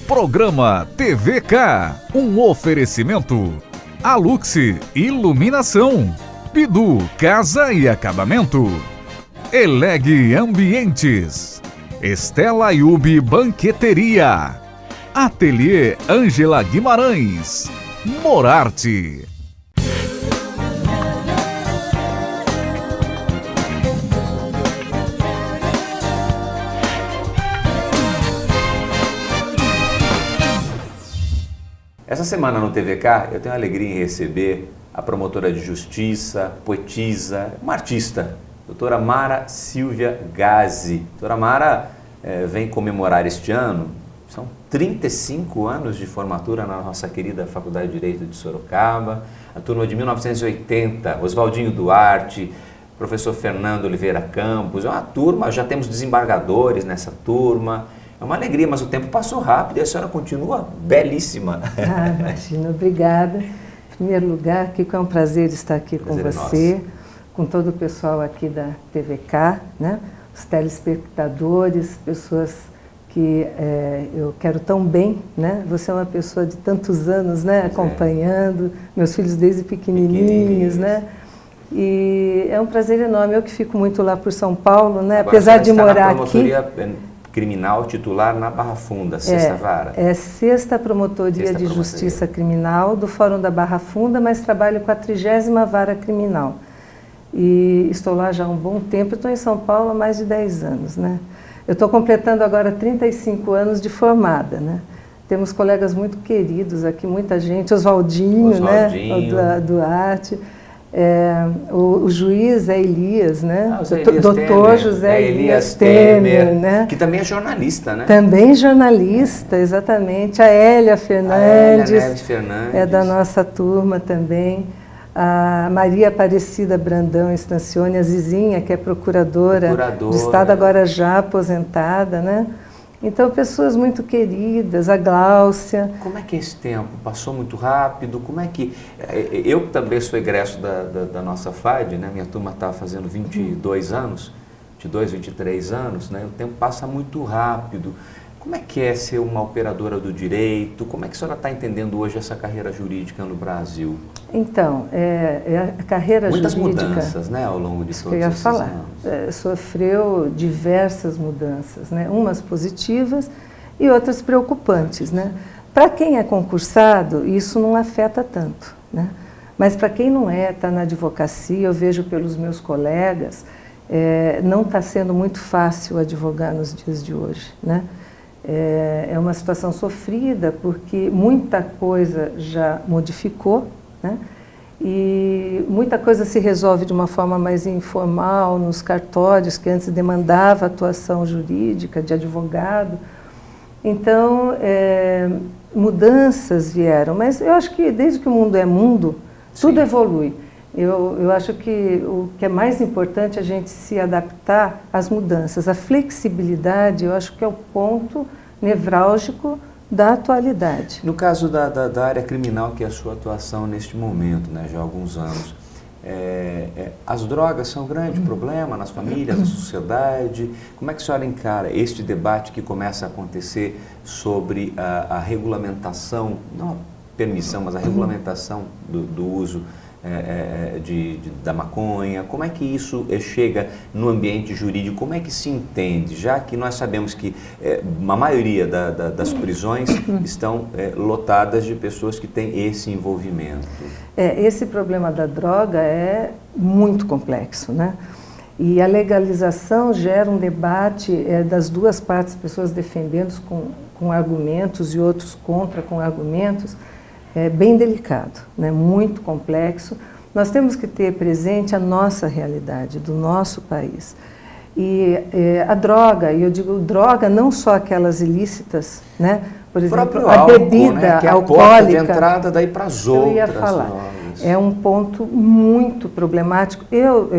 Programa TVK, um oferecimento. Alux Iluminação, Pidu Casa e Acabamento, Eleg Ambientes, Estela Yubi Banqueteria, Ateliê Ângela Guimarães, Morarte. Essa semana no TVK eu tenho a alegria em receber a promotora de justiça, poetisa, uma artista, doutora Mara Silvia Gazzi. Doutora Mara vem comemorar este ano, são 35 anos de formatura na nossa querida Faculdade de Direito de Sorocaba, a turma de 1980, Oswaldinho Duarte, professor Fernando Oliveira Campos, é uma turma, já temos desembargadores nessa turma. É uma alegria, mas o tempo passou rápido e a senhora continua belíssima. Imagina, obrigada. Em primeiro lugar, Kiko, é um prazer estar aqui com você, com todo o pessoal aqui da TVK, né? Os telespectadores, pessoas que eu quero tão bem, né? Você é uma pessoa de tantos anos, né? Acompanhando, meus filhos desde pequenininhos, né? E é um prazer enorme. Eu que fico muito lá por São Paulo, né? Agora, apesar de morar aqui... criminal titular na Barra Funda, sexta vara. É sexta Promotoria de Justiça Criminal do Fórum da Barra Funda, mas trabalho com a 30ª Vara Criminal. E estou lá já há um bom tempo, estou em São Paulo há mais de 10 anos, né? Eu estou completando agora 35 anos de formada, né? Temos colegas muito queridos aqui, muita gente, Oswaldinho, né? O Duarte. O juiz é Elias, né? Doutor José Elias Temer, né? Que também é jornalista, né? Também jornalista, exatamente. A Hélia Fernandes, é da nossa turma também. A Maria Aparecida Brandão Estancione, a Zizinha, que é procuradora do Estado, agora já aposentada, né? Então, pessoas muito queridas, a Gláucia. Como é que esse tempo passou muito rápido? Como é que... Eu também sou egresso da nossa FAD, né? Minha turma está fazendo 22 anos, 22, 23 anos, né? O tempo passa muito rápido. Como é que é ser uma operadora do direito? Como é que a senhora está entendendo hoje essa carreira jurídica no Brasil? Então, a carreira jurídica... Muitas mudanças, né, ao longo de todos esses anos. Sofreu diversas mudanças, né? Umas positivas e outras preocupantes, né? Para quem é concursado, isso não afeta tanto, né? Mas para quem não está na advocacia, eu vejo pelos meus colegas, não está sendo muito fácil advogar nos dias de hoje, né? É uma situação sofrida porque muita coisa já modificou, né? E muita coisa se resolve de uma forma mais informal nos cartórios, que antes demandava atuação jurídica de advogado. Então, mudanças vieram, mas eu acho que desde que o mundo é mundo, tudo evolui. Eu acho que o que é mais importante é a gente se adaptar às mudanças. A flexibilidade, eu acho que é o ponto nevrálgico da atualidade. No caso da área criminal, que é a sua atuação neste momento, né, já há alguns anos, as drogas são um grande problema nas famílias, na sociedade. Como é que a senhora encara este debate que começa a acontecer sobre a regulamentação, não a permissão, mas a regulamentação do uso da maconha? Como é que isso chega no ambiente jurídico? Como é que se entende? Já que nós sabemos que a maioria das prisões estão lotadas de pessoas que têm esse envolvimento. Esse problema da droga é muito complexo, né? E a legalização gera um debate das duas partes, pessoas defendendo com argumentos e outros contra com argumentos. É bem delicado, né? Muito complexo. Nós temos que ter presente a nossa realidade, do nosso país. E a droga, e eu digo droga não só aquelas ilícitas, né? Por exemplo, a bebida, né? Que é alcoólica. A porta de entrada daí para as outras. Eu ia falar. É um ponto muito problemático. Eu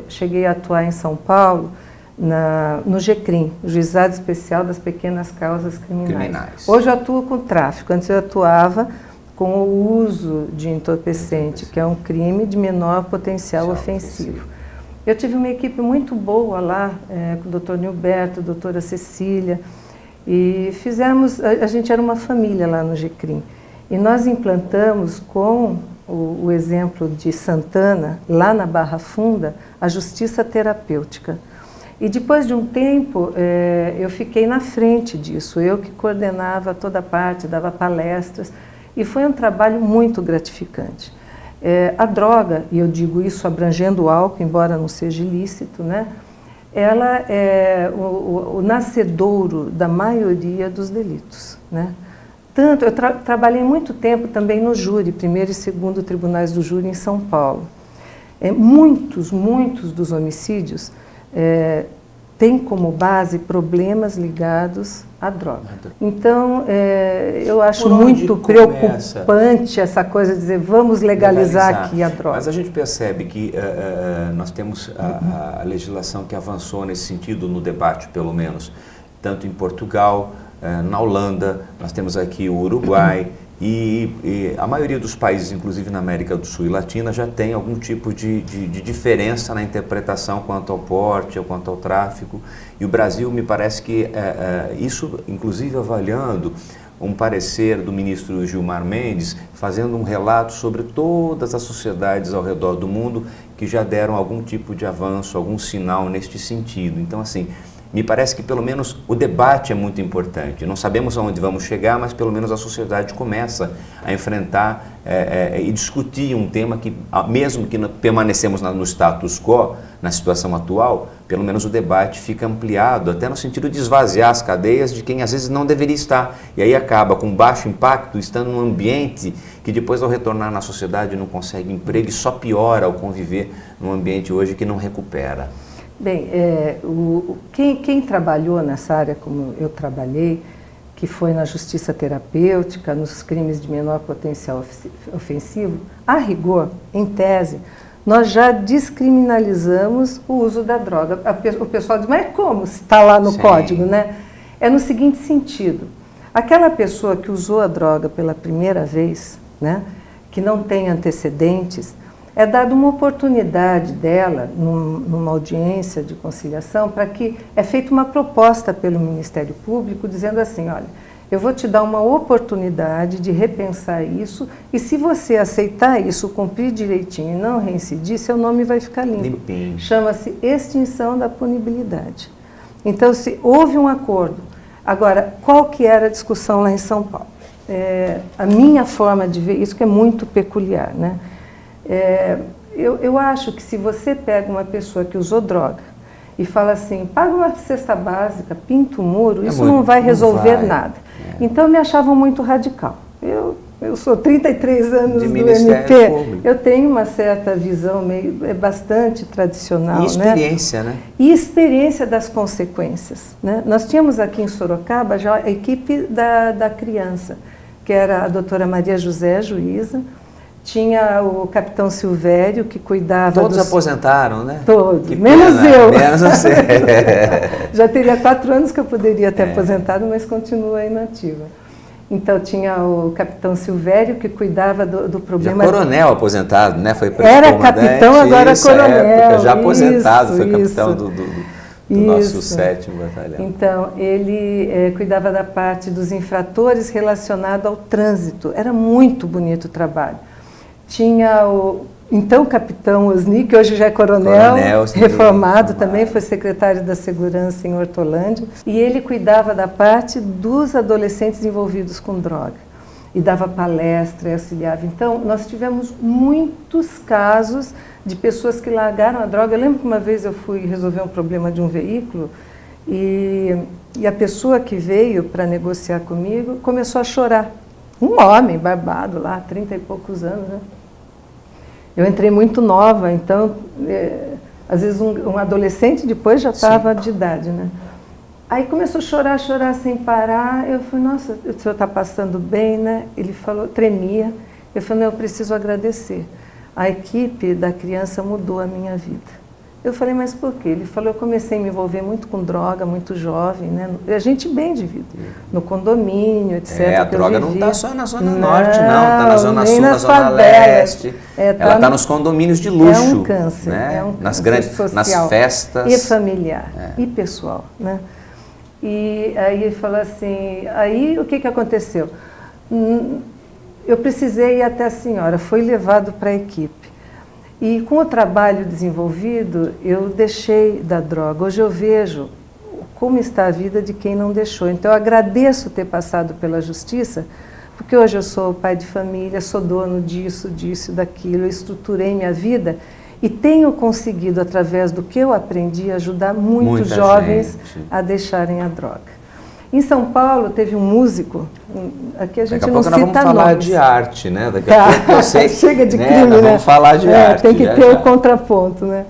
cheguei a atuar em São Paulo no GCRIM, Juizado Especial das Pequenas Causas Criminais. Hoje eu atuo com tráfico, antes eu atuava com o uso de entorpecente, que é um crime de menor potencial ofensivo. Eu tive uma equipe muito boa lá, com o doutor Nilberto, a doutora Cecília, E fizemos, a gente era uma família lá no GCRIM, e nós implantamos com o exemplo de Santana, lá na Barra Funda, a justiça terapêutica. E depois de um tempo, eu fiquei na frente disso, eu que coordenava toda a parte, dava palestras, e foi um trabalho muito gratificante. A droga, e eu digo isso abrangendo o álcool, embora não seja ilícito, né? Ela é o nascedouro da maioria dos delitos, né? Tanto, eu trabalhei muito tempo também no júri, primeiro e segundo tribunais do júri em São Paulo. Muitos dos homicídios têm como base problemas ligados à droga. Então, eu acho muito preocupante essa coisa de dizer vamos legalizar aqui a droga. Mas a gente percebe que nós temos a legislação que avançou nesse sentido, no debate pelo menos, tanto em Portugal, na Holanda, nós temos aqui o Uruguai e a maioria dos países, inclusive na América do Sul e Latina, já tem algum tipo de diferença na interpretação quanto ao porte ou quanto ao tráfico. E o Brasil, me parece que isso, inclusive avaliando um parecer do ministro Gilmar Mendes, fazendo um relato sobre todas as sociedades ao redor do mundo que já deram algum tipo de avanço, algum sinal neste sentido. Então, assim, me parece que pelo menos o debate é muito importante. Não sabemos aonde vamos chegar, mas pelo menos a sociedade começa a enfrentar e discutir um tema que, mesmo que permanecemos no status quo, na situação atual, pelo menos o debate fica ampliado, até no sentido de esvaziar as cadeias de quem às vezes não deveria estar. E aí acaba com baixo impacto, estando num ambiente que depois ao retornar na sociedade não consegue emprego e só piora ao conviver num ambiente hoje que não recupera. Bem, quem trabalhou nessa área como eu trabalhei, que foi na justiça terapêutica, nos crimes de menor potencial ofensivo, a rigor, em tese, nós já descriminalizamos o uso da droga. O pessoal diz, mas como? Se está lá no Sim. código, né? É no seguinte sentido, aquela pessoa que usou a droga pela primeira vez, né, que não tem antecedentes, é dada uma oportunidade dela, numa audiência de conciliação, para que é feita uma proposta pelo Ministério Público, dizendo assim, olha, eu vou te dar uma oportunidade de repensar isso, e se você aceitar isso, cumprir direitinho e não reincidir, seu nome vai ficar limpo. Chama-se extinção da punibilidade. Então, se houve um acordo. Agora, qual que era a discussão lá em São Paulo? A minha forma de ver isso que é muito peculiar, né? Eu acho que se você pega uma pessoa que usou droga e fala assim, paga uma cesta básica, pinta o muro, isso não vai resolver nada. Então me achavam muito radical. Eu sou 33 anos do MP, eu tenho uma certa visão bastante tradicional. E experiência, né? E experiência das consequências, né? Nós tínhamos aqui em Sorocaba já a equipe da criança, que era a doutora Maria José, juíza, tinha o capitão Silvério, que cuidava Todos aposentaram, né? Todos, que menos pena, eu. Menos você. Já teria 4 anos que eu poderia ter aposentado, mas continua inativa. Então tinha o capitão Silvério, que cuidava do problema... Já coronel aposentado, né? Foi era capitão, agora coronel. Época, já aposentado, foi capitão do nosso 7º batalhão. Então, ele cuidava da parte dos infratores relacionado ao trânsito. Era muito bonito o trabalho. Tinha o então capitão Osni, que hoje já é coronel reformado também, foi secretário da Segurança em Hortolândia, e ele cuidava da parte dos adolescentes envolvidos com droga, e dava palestra e auxiliava. Então, nós tivemos muitos casos de pessoas que largaram a droga. Eu lembro que uma vez eu fui resolver um problema de um veículo, e a pessoa que veio para negociar comigo começou a chorar. Um homem barbado lá, 30 e poucos anos, né? Eu entrei muito nova, então, às vezes um adolescente depois já estava de idade, né? Aí começou a chorar sem parar. Eu falei, nossa, o senhor está passando bem, né? Ele falou, tremia. Eu falei, não, eu preciso agradecer. A equipe da criança mudou a minha vida. Eu falei, mas por quê? Ele falou, eu comecei a me envolver muito com droga, muito jovem, né? A gente bem de vida, no condomínio, etc. A droga não está só na Zona Norte, não. Está na Zona Sul, na Zona Leste. Ela está nos condomínios de luxo. É um câncer, né? É um nas câncer grandes, social, nas festas. E familiar, e pessoal, né? E aí ele falou assim, aí o que aconteceu? Eu precisei ir até a senhora, foi levado para a equipe. E com o trabalho desenvolvido, eu deixei da droga. Hoje eu vejo como está a vida de quem não deixou. Então eu agradeço ter passado pela justiça, porque hoje eu sou pai de família, sou dono disso, daquilo, eu estruturei minha vida e tenho conseguido, através do que eu aprendi, ajudar muitos jovens a deixarem a droga. Em São Paulo teve um músico, aqui a gente não cita nomes. Daqui a pouco nós vamos falar de arte, né? Daqui a pouco eu sei, chega de né? crime, Nós né? vamos falar de arte. Tem que ter o contraponto, né?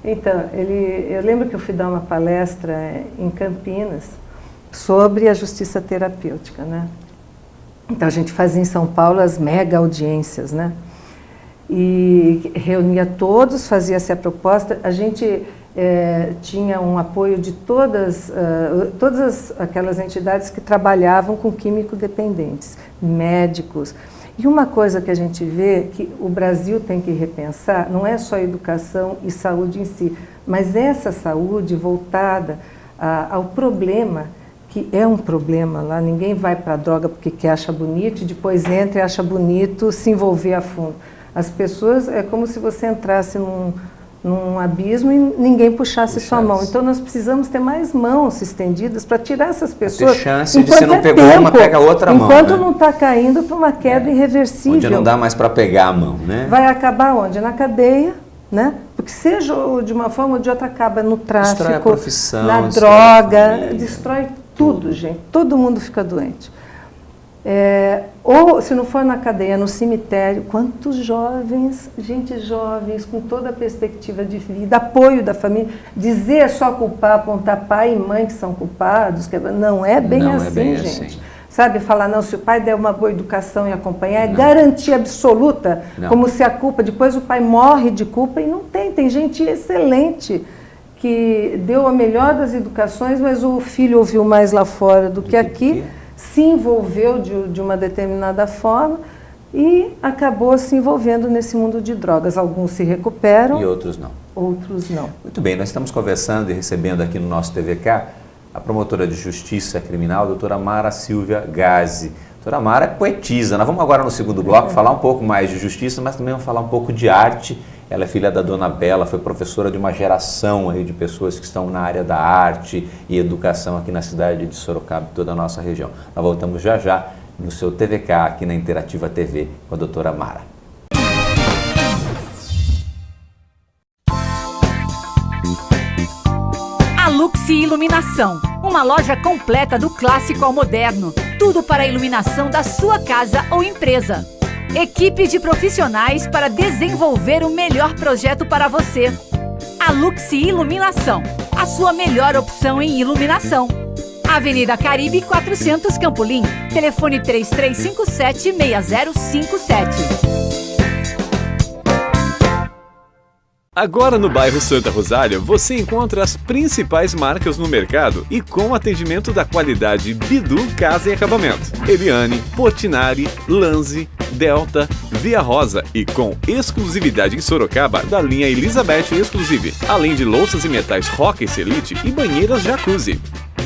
Então, eu lembro que eu fui dar uma palestra em Campinas sobre a justiça terapêutica, né? Então a gente fazia em São Paulo as mega audiências, né? E reunia todos, fazia-se a proposta, a gente tinha um apoio de todas aquelas entidades que trabalhavam com químico-dependentes, médicos. E uma coisa que a gente vê que o Brasil tem que repensar, não é só educação e saúde em si, mas essa saúde voltada ao problema, que é um problema lá, ninguém vai para a droga porque quer, acha bonito, e depois entra e acha bonito se envolver a fundo. As pessoas, é como se você entrasse num abismo e ninguém puxasse sua mão. Então nós precisamos ter mais mãos estendidas para tirar essas pessoas. Ter chance de, se não pegou uma, pega outra mão. Enquanto não está caindo para uma queda irreversível. Onde não dá mais para pegar a mão, né? Vai acabar onde? Na cadeia, né? Porque seja de uma forma ou de outra, acaba no tráfico, destrói a profissão, na droga, destrói tudo, gente. Todo mundo fica doente. Ou, se não for na cadeia, no cemitério, quantos jovens, gente jovens, com toda a perspectiva de vida, apoio da família, dizer só culpar, apontar pai e mãe que são culpados, não é bem assim, gente. Assim. Sabe, falar, não, se o pai der uma boa educação e acompanhar, é garantia absoluta, como se a culpa, depois o pai morre de culpa e não tem gente excelente que deu a melhor das educações, mas o filho ouviu mais lá fora do que aqui, se envolveu de uma determinada forma e acabou se envolvendo nesse mundo de drogas. Alguns se recuperam. E outros não. Outros não. Muito bem, nós estamos conversando e recebendo aqui no nosso TVK a promotora de Justiça Criminal, a doutora Mara Silvia Gazzi. Doutora Mara é poetisa. Nós vamos agora no segundo bloco falar um pouco mais de justiça, mas também vamos falar um pouco de arte. Ela é filha da Dona Bela, foi professora de uma geração aí de pessoas que estão na área da arte e educação aqui na cidade de Sorocaba e toda a nossa região. Nós voltamos já já no seu TVK, aqui na Interativa TV, com a doutora Mara. A Luxi Iluminação, uma loja completa do clássico ao moderno. Tudo para a iluminação da sua casa ou empresa. Equipe de profissionais para desenvolver o melhor projeto para você. A Luxi Iluminação, a sua melhor opção em iluminação. Avenida Caribe 400 Campolim, telefone 3357-6057. Agora no bairro Santa Rosália, você encontra as principais marcas no mercado e com atendimento da qualidade Bidu Casa e Acabamento. Eliane, Portinari, Lanzi, Delta, Via Rosa e com exclusividade em Sorocaba da linha Elizabeth Exclusive, além de louças e metais Roca Elite e banheiras Jacuzzi.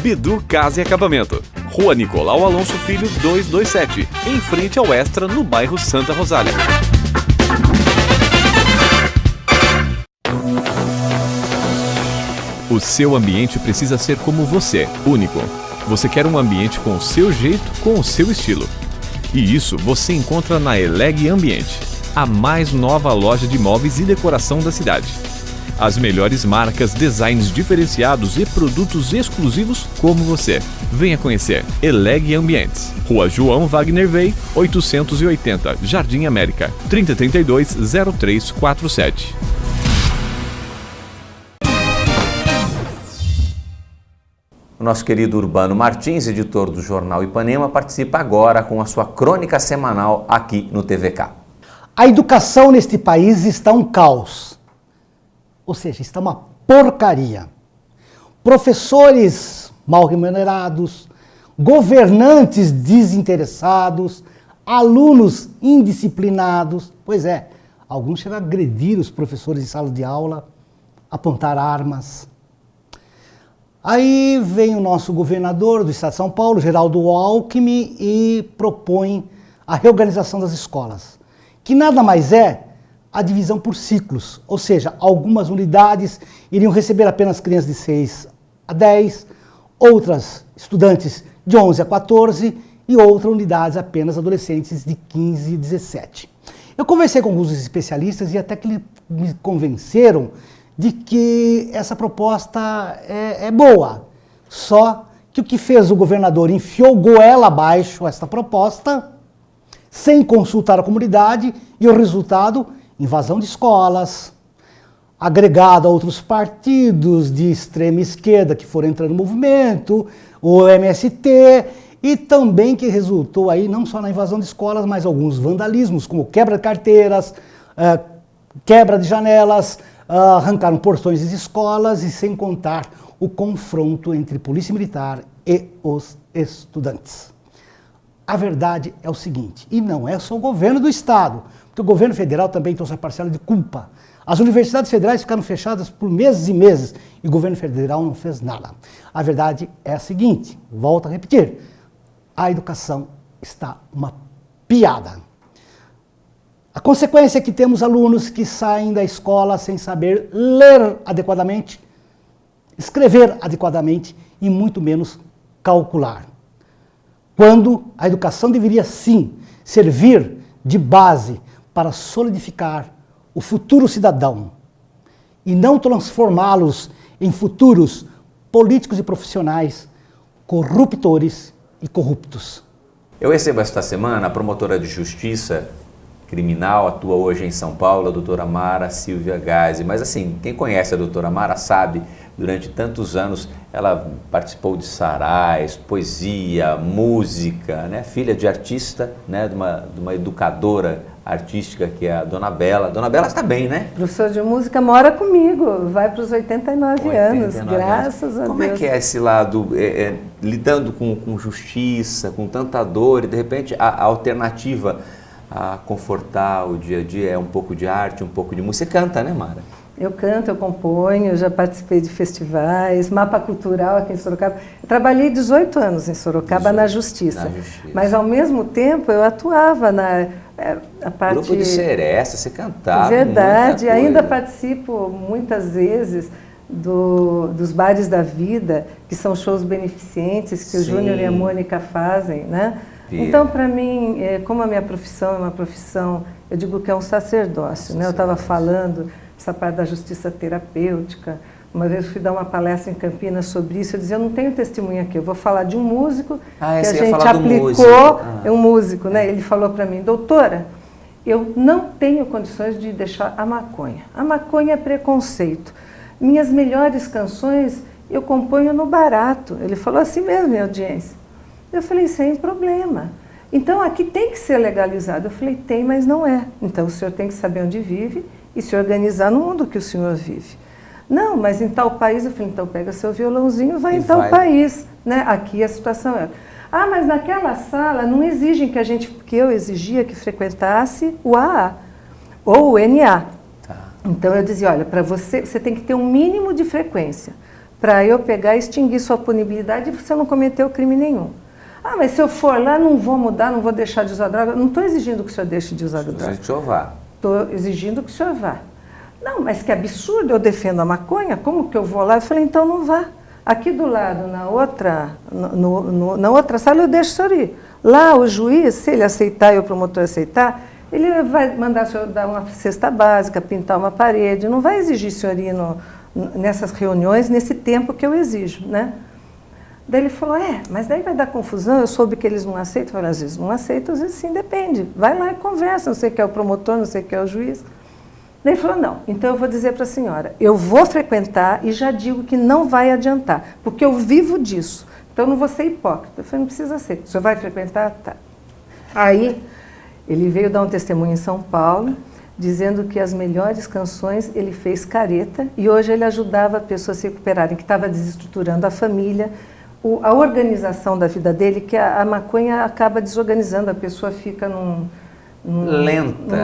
Bidu Casa e Acabamento, Rua Nicolau Alonso Filho 227, em frente ao Extra, no bairro Santa Rosália. O seu ambiente precisa ser como você, único. Você quer um ambiente com o seu jeito, com o seu estilo. E isso você encontra na Eleg Ambiente, a mais nova loja de móveis e decoração da cidade. As melhores marcas, designs diferenciados e produtos exclusivos como você. Venha conhecer Eleg Ambientes. Rua João Wagner Wey, 880, Jardim América, 3032-0347. O nosso querido Urbano Martins, editor do Jornal Ipanema, participa agora com a sua crônica semanal aqui no TVK. A educação neste país está um caos. Ou seja, está uma porcaria. Professores mal remunerados, governantes desinteressados, alunos indisciplinados. Pois é, alguns chegam a agredir os professores em sala de aula, apontar armas. Aí vem o nosso governador do estado de São Paulo, Geraldo Alckmin, e propõe a reorganização das escolas, que nada mais é a divisão por ciclos, ou seja, algumas unidades iriam receber apenas crianças de 6 a 10, outras estudantes de 11 a 14 e outras unidades apenas adolescentes de 15 a 17. Eu conversei com alguns especialistas e até que me convenceram de que essa proposta é boa, só que o que fez o governador enfiou goela abaixo esta proposta, sem consultar a comunidade, e o resultado, invasão de escolas, agregado a outros partidos de extrema esquerda que foram entrando no movimento, o MST, e também que resultou aí não só na invasão de escolas, mas alguns vandalismos, como quebra de carteiras, quebra de janelas, arrancaram portões das escolas, e sem contar o confronto entre polícia militar e os estudantes. A verdade é o seguinte, e não é só o governo do estado, porque o governo federal também trouxe a parcela de culpa. As universidades federais ficaram fechadas por meses e meses e o governo federal não fez nada. A verdade é a seguinte, volto a repetir, a educação está uma piada. A consequência é que temos alunos que saem da escola sem saber ler adequadamente, escrever adequadamente e muito menos calcular. Quando a educação deveria sim servir de base para solidificar o futuro cidadão e não transformá-los em futuros políticos e profissionais corruptores e corruptos. Eu recebo esta semana a promotora de justiça criminal, atua hoje em São Paulo, a doutora Mara Silvia Gazi. Mas assim, quem conhece a doutora Mara sabe, durante tantos anos ela participou de sarais, poesia, música, né? Filha de artista, né? de uma educadora artística que é a Dona Bela. Dona Bela está bem, né? Professor de música mora comigo, vai para os 89 anos, graças a Deus. Como é que é esse lado, lidando com justiça, com tanta dor, e de repente a alternativa a confortar o dia a dia é um pouco de arte, um pouco de música? Você canta, né, Mara? Eu canto, eu componho, eu já participei de festivais, mapa cultural aqui em Sorocaba. Eu trabalhei 18 anos em Sorocaba na Justiça, mas ao mesmo tempo eu atuava na a parte... Grupo de Seresta, você cantava. Verdade, ainda participo muitas vezes dos Bares da Vida, que são shows beneficentes que o Júnior e a Mônica fazem, né? Então, para mim, como a minha profissão é uma profissão, eu digo que é um sacerdócio, né? Eu estava falando essa parte da justiça terapêutica. Uma vez eu fui dar uma palestra em Campinas sobre isso, eu dizia, eu não tenho testemunha aqui, eu vou falar de um músico que a gente aplicou, é um músico, né? Ele falou para mim, doutora, eu não tenho condições de deixar a maconha. A maconha é preconceito. Minhas melhores canções eu componho no barato. Ele falou assim mesmo, minha audiência. Eu falei, sem problema. Então, aqui tem que ser legalizado. Eu falei, tem, mas não é. Então, o senhor tem que saber onde vive e se organizar no mundo que o senhor vive. Não, mas em tal país, eu falei, então pega seu violãozinho e vai em tal país. Né? Aqui a situação é... Ah, mas naquela sala não exigem que eu exigia que frequentasse o AA ou o NA. Então, eu dizia, olha, para você tem que ter um mínimo de frequência para eu pegar e extinguir sua punibilidade e você não cometeu crime nenhum. Ah, mas se eu for lá, não vou mudar, não vou deixar de usar droga. Não estou exigindo que o senhor deixe de usar droga. Estou exigindo que o senhor vá. Estou exigindo que o senhor vá. Não, mas que absurdo, eu defendo a maconha, como que eu vou lá? Eu falei, então não vá. Aqui do lado, na outra sala, eu deixo o senhor ir. Lá, o juiz, se ele aceitar e o promotor aceitar, ele vai mandar o senhor dar uma cesta básica, pintar uma parede, não vai exigir o senhor ir nessas reuniões, nesse tempo que eu exijo, né? Daí ele falou, mas daí vai dar confusão, eu soube que eles não aceitam. Eu falei, às vezes não aceitam, às vezes sim, depende. Vai lá e conversa, não sei quem é o promotor, não sei quem é o juiz. Daí ele falou, não, então eu vou dizer para a senhora, eu vou frequentar e já digo que não vai adiantar, porque eu vivo disso, então eu não vou ser hipócrita. Eu falei, não precisa ser, o senhor vai frequentar? Tá. Aí ele veio dar um testemunho em São Paulo, dizendo que as melhores canções ele fez careta e hoje ele ajudava pessoas a se recuperarem, que estava desestruturando a família, a organização da vida dele, que a maconha acaba desorganizando, a pessoa fica numa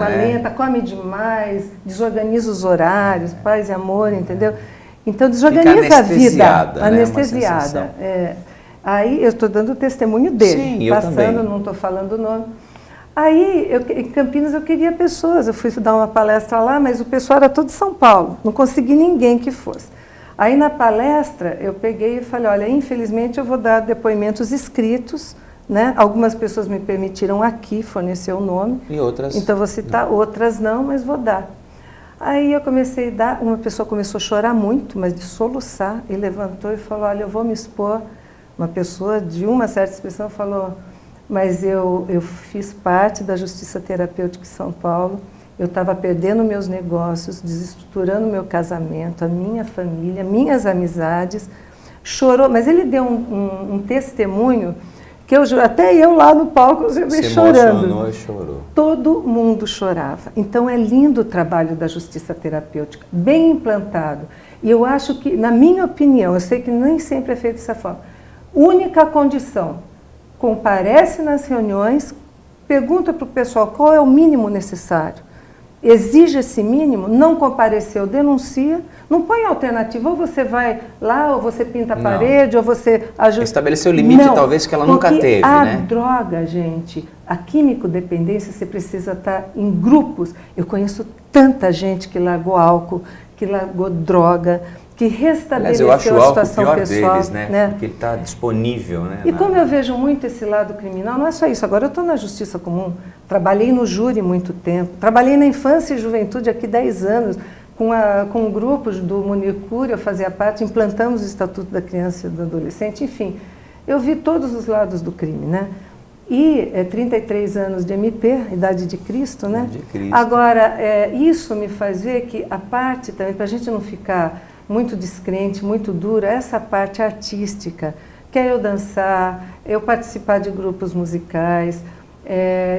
lenta, come demais, desorganiza os horários, paz e amor, entendeu? Então desorganiza a vida, né? anestesiada. Aí eu estou dando o testemunho dele, sim, eu passando, também. não estou falando o nome. Aí, em Campinas, eu queria pessoas, eu fui dar uma palestra lá, mas o pessoal era todo de São Paulo, não consegui ninguém que fosse. Aí, na palestra, eu peguei e falei, olha, infelizmente eu vou dar depoimentos escritos, né? Algumas pessoas me permitiram aqui fornecer o nome. E outras? Então, vou citar, outras não, mas vou dar. Aí, eu comecei a dar, uma pessoa começou a chorar muito, mas de soluçar, e levantou e falou, olha, eu vou me expor. Uma pessoa de uma certa expressão falou... Mas eu fiz parte da Justiça Terapêutica em São Paulo, eu estava perdendo meus negócios, desestruturando meu casamento, a minha família, minhas amizades. Chorou, mas ele deu um testemunho que até eu lá no palco eu vi chorando. Se emocionou e chorou. Todo mundo chorava. Então é lindo o trabalho da Justiça Terapêutica, bem implantado. E eu acho que, na minha opinião, eu sei que nem sempre é feito dessa forma, única condição... Comparece nas reuniões, pergunta para o pessoal qual é o mínimo necessário. Exige esse mínimo, não compareceu, denuncia, não põe alternativa, ou você vai lá, ou você pinta a parede, ou você ajusta. Estabeleceu o limite, talvez, que ela nunca teve, né? A droga, gente, a químico-dependência, você precisa estar em grupos. Eu conheço tanta gente que largou álcool, que largou droga, que restabeleceu a situação pior pessoal. Deles, né? Porque ele está disponível, né? E como eu vejo muito esse lado criminal, não é só isso. Agora eu estou na Justiça Comum, trabalhei no júri muito tempo, trabalhei na infância e juventude aqui 10 anos, com grupos do Municur, eu fazia parte, implantamos o Estatuto da Criança e do Adolescente, enfim, eu vi todos os lados do crime, né? E 33 anos de MP, idade de Cristo, né? De Cristo. Agora, isso me faz ver que a parte também, para a gente não ficar muito descrente, muito dura, essa parte artística, que é eu dançar, eu participar de grupos musicais,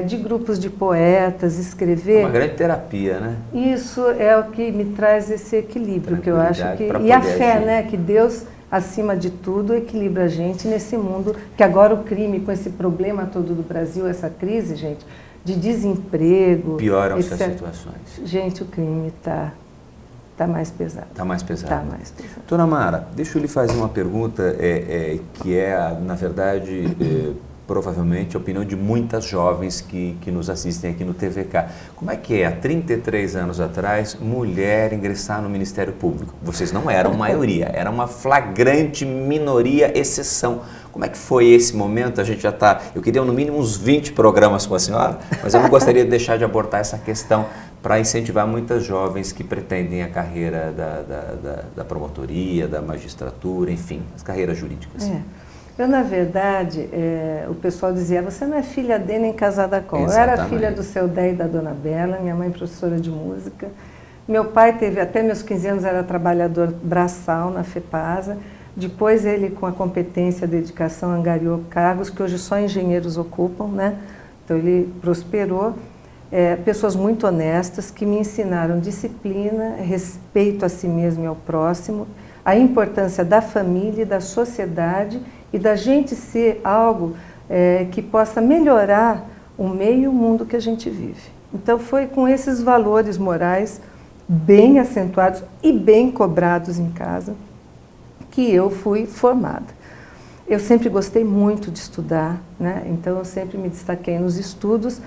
de grupos de poetas, escrever. É uma grande terapia, né? Isso é o que me traz esse equilíbrio, que eu acho que... E a fé, né? Que Deus, acima de tudo, equilibra a gente nesse mundo, que agora o crime, com esse problema todo do Brasil, essa crise, gente, de desemprego... Pioram-se as situações. Gente, o crime está mais pesado. Está mais pesado. Está mais pesado. Dona Mara, deixa eu lhe fazer uma pergunta que é, na verdade, provavelmente a opinião de muitas jovens que nos assistem aqui no TVK. Como é que há 33 anos atrás, mulher ingressar no Ministério Público? Vocês não eram maioria, era uma flagrante minoria, exceção. Como é que foi esse momento? A gente já está... Eu queria no mínimo uns 20 programas com a senhora, mas eu não gostaria de deixar de abordar essa questão para incentivar muitas jovens que pretendem a carreira da promotoria, da magistratura, enfim, as carreiras jurídicas. Eu, na verdade, o pessoal dizia, você não é filha dele nem casada com. Exatamente. Eu era filha do seu Dé e da Dona Bela, minha mãe professora de música. Meu pai teve, até meus 15 anos, era trabalhador braçal na FEPASA. Depois ele, com a competência e dedicação, angariou cargos que hoje só engenheiros ocupam, né? Então ele prosperou. Pessoas muito honestas que me ensinaram disciplina, respeito a si mesmo e ao próximo, a importância da família e da sociedade e da gente ser algo que possa melhorar o meio e o mundo que a gente vive. Então foi com esses valores morais bem acentuados e bem cobrados em casa que eu fui formada. Eu sempre gostei muito de estudar, né? Então eu sempre me destaquei nos estudos.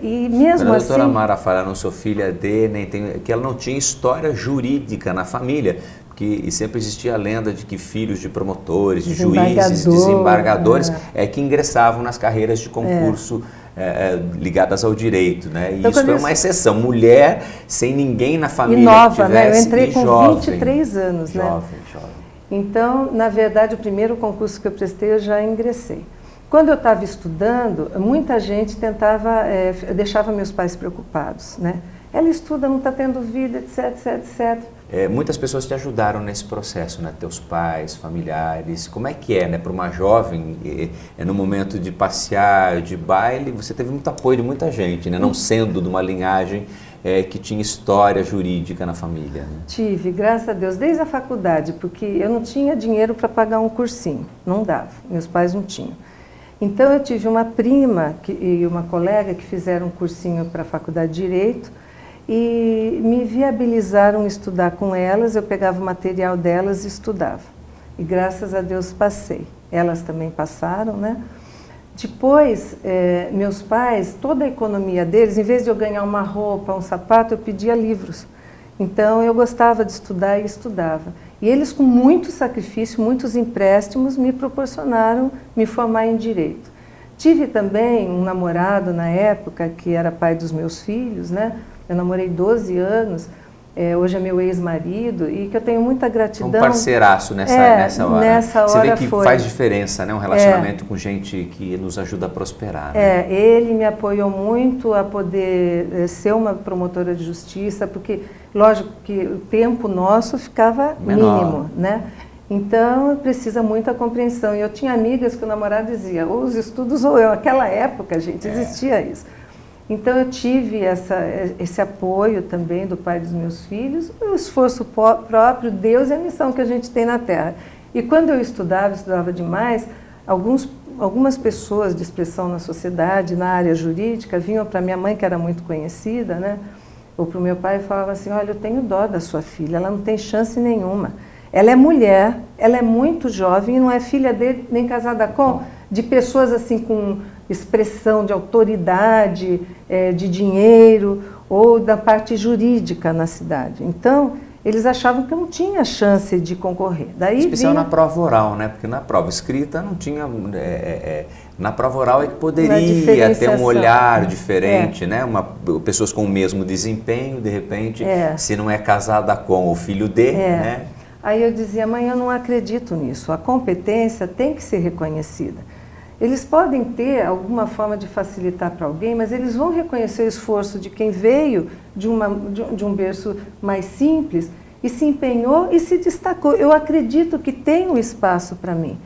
E mesmo assim... A doutora Mara fala, não sou filha de, nem tenho, que ela não tinha história jurídica na família, e sempre existia a lenda de que filhos de promotores, de juízes, desembargadores, que ingressavam nas carreiras de concurso ligadas ao direito, né? E então, isso foi uma exceção, mulher sem ninguém na família. E nova, que tivesse, né? Eu entrei com jovem, 23 anos, jovem. Então, na verdade, o primeiro concurso que eu prestei, eu já ingressei. Quando eu estava estudando, muita gente tentava, deixava meus pais preocupados, né? Ela estuda, não está tendo vida, etc, etc, etc. Muitas pessoas te ajudaram nesse processo, né? Teus pais, familiares. Como é que né? Para uma jovem, no momento de passear, de baile, você teve muito apoio de muita gente, né? Não sendo de uma linhagem que tinha história jurídica na família. Né? Tive, graças a Deus, desde a faculdade, porque eu não tinha dinheiro para pagar um cursinho, não dava, meus pais não tinham. Então eu tive uma prima e uma colega que fizeram um cursinho para a faculdade de Direito, e me viabilizaram estudar com elas. Eu pegava o material delas e estudava. E graças a Deus passei. Elas também passaram, né? Depois, meus pais, toda a economia deles, em vez de eu ganhar uma roupa, um sapato, eu pedia livros. Então, eu gostava de estudar e estudava. E eles, com muito sacrifício, muitos empréstimos, me proporcionaram me formar em Direito. Tive também um namorado na época, que era pai dos meus filhos, né? Eu namorei 12 anos, hoje é meu ex-marido, e que eu tenho muita gratidão. Um parceiraço nessa hora. Nessa hora você vê que foi. Faz diferença, né? Um relacionamento com gente que nos ajuda a prosperar. Né? Ele me apoiou muito a poder ser uma promotora de justiça, porque, lógico, que o tempo nosso ficava mínimo, né? Então, precisa muita compreensão. E eu tinha amigas que o namorado dizia, ou os estudos ou eu. Naquela época, gente, existia isso. Então, eu tive esse apoio também do pai dos meus filhos, o esforço próprio, Deus e a missão que a gente tem na Terra. E quando eu estudava demais, algumas pessoas de expressão na sociedade, na área jurídica, vinham para minha mãe, que era muito conhecida, né? Ou para o meu pai, e falavam assim, olha, eu tenho dó da sua filha, ela não tem chance nenhuma. Ela é mulher, ela é muito jovem e não é filha dele, nem casada com, de pessoas assim com expressão de autoridade, de dinheiro ou da parte jurídica na cidade. Então, eles achavam que eu não tinha chance de concorrer. Daí especial na prova oral, né? Porque na prova escrita não tinha... na prova oral é que poderia ter um olhar diferente, né? Pessoas com o mesmo desempenho, de repente, se não é casada com o filho de, né? Aí eu dizia, mãe, eu não acredito nisso. A competência tem que ser reconhecida. Eles podem ter alguma forma de facilitar para alguém, mas eles vão reconhecer o esforço de quem veio de um berço mais simples e se empenhou e se destacou. Eu acredito que tem um espaço para mim.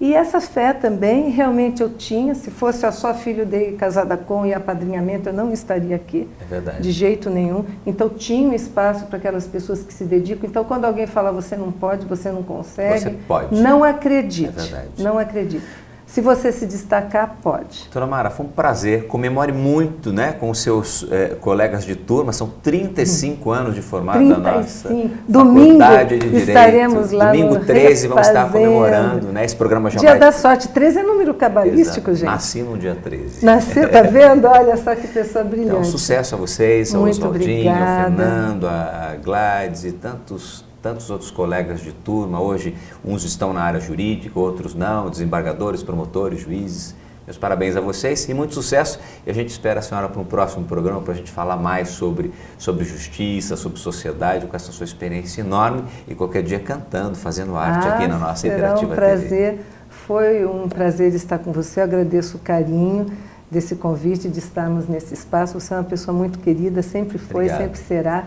E essa fé também, realmente eu tinha. Se fosse só filho dele, casada com e apadrinhamento, eu não estaria aqui. É verdade. De jeito nenhum. Então tinha um espaço para aquelas pessoas que se dedicam. Então quando alguém fala, você não pode, você não consegue, você pode. Não acredite. É verdade. Não acredite. Se você se destacar, pode. Doutora Mara, foi um prazer. Comemore muito, né, com os seus colegas de turma. São 35 anos de formada na nossa Faculdade de Direito. Estaremos lá Domingo 13, vamos estar comemorando, né? Esse programa já Dia da Sorte. 13 é número cabalístico, Exato. gente. Nasci no dia 13. Nasceu, tá vendo? Olha só que pessoa brilhante. Então, sucesso a vocês, ao Muito Oswaldinho, ao obrigada. Fernando, a Gladys e tantos outros colegas de turma. Hoje, uns estão na área jurídica, outros não, desembargadores, promotores, juízes. Meus parabéns a vocês e muito sucesso. E a gente espera a senhora para um próximo programa para a gente falar mais sobre justiça, sobre sociedade, com essa sua experiência enorme e qualquer dia cantando, fazendo arte aqui na nossa Interativa TV. Foi um prazer estar com você. Eu agradeço o carinho desse convite, de estarmos nesse espaço. Você é uma pessoa muito querida, sempre foi, Obrigado. Sempre será.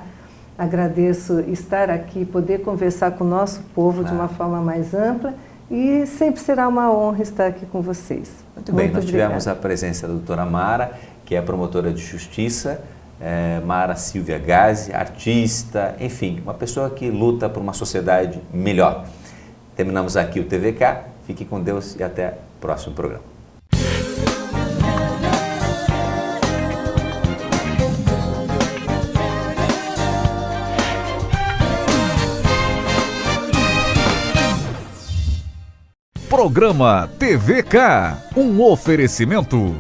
Agradeço estar aqui, poder conversar com o nosso povo de uma forma mais ampla e sempre será uma honra estar aqui com vocês. Muito bem, nós tivemos a presença da doutora Mara, que é promotora de justiça, Mara Silvia Gazi, artista, enfim, uma pessoa que luta por uma sociedade melhor. Terminamos aqui o TVK, fique com Deus e até o próximo programa. Programa TVK, um oferecimento.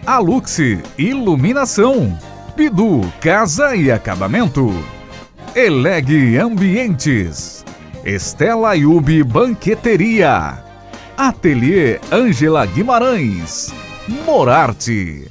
Alux Iluminação, Bidu Casa e Acabamento, Eleg Ambientes, Estela Ayub Banqueteria, Ateliê Ângela Guimarães, Morarte.